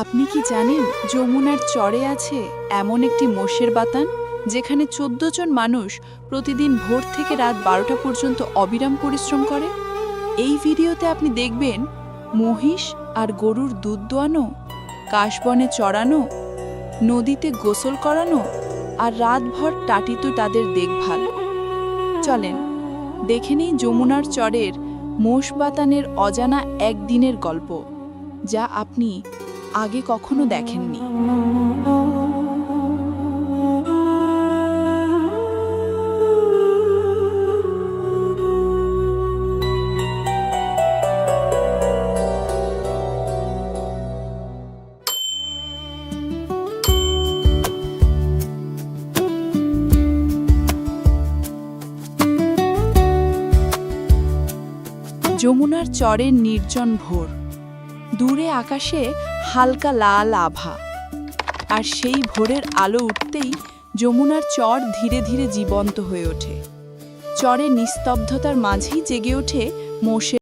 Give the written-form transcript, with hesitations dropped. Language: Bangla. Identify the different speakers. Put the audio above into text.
Speaker 1: আপনি কি জানেন যমুনার চরে আছে এমন একটি মোষের বাতান যেখানে ১৪ জন মানুষ প্রতিদিন ভোর থেকে রাত ১২টা পর্যন্ত অবিরাম পরিশ্রম করে? এই ভিডিওতে আপনি দেখবেন মহিষ আর গরুর দুধ দোয়ানো, কাশবনে চড়ানো, নদীতে গোসল করানো আর রাতভর টাটিত তাদের দেখভাল। চলেন দেখে নিই যমুনার চরের মোষ বাতানের অজানা একদিনের গল্প, যা আপনি আগে কখনো দেখেননি। যমুনার চরের নির্জন ভোর, দূরে আকাশে হালকা লাল আভা, আর সেই ভোরের আলো উঠতেই যমুনার চর ধীরে ধীরে জীবন্ত হয়ে ওঠে। চরের নিস্তব্ধতার মাঝেই জেগে ওঠে মোষের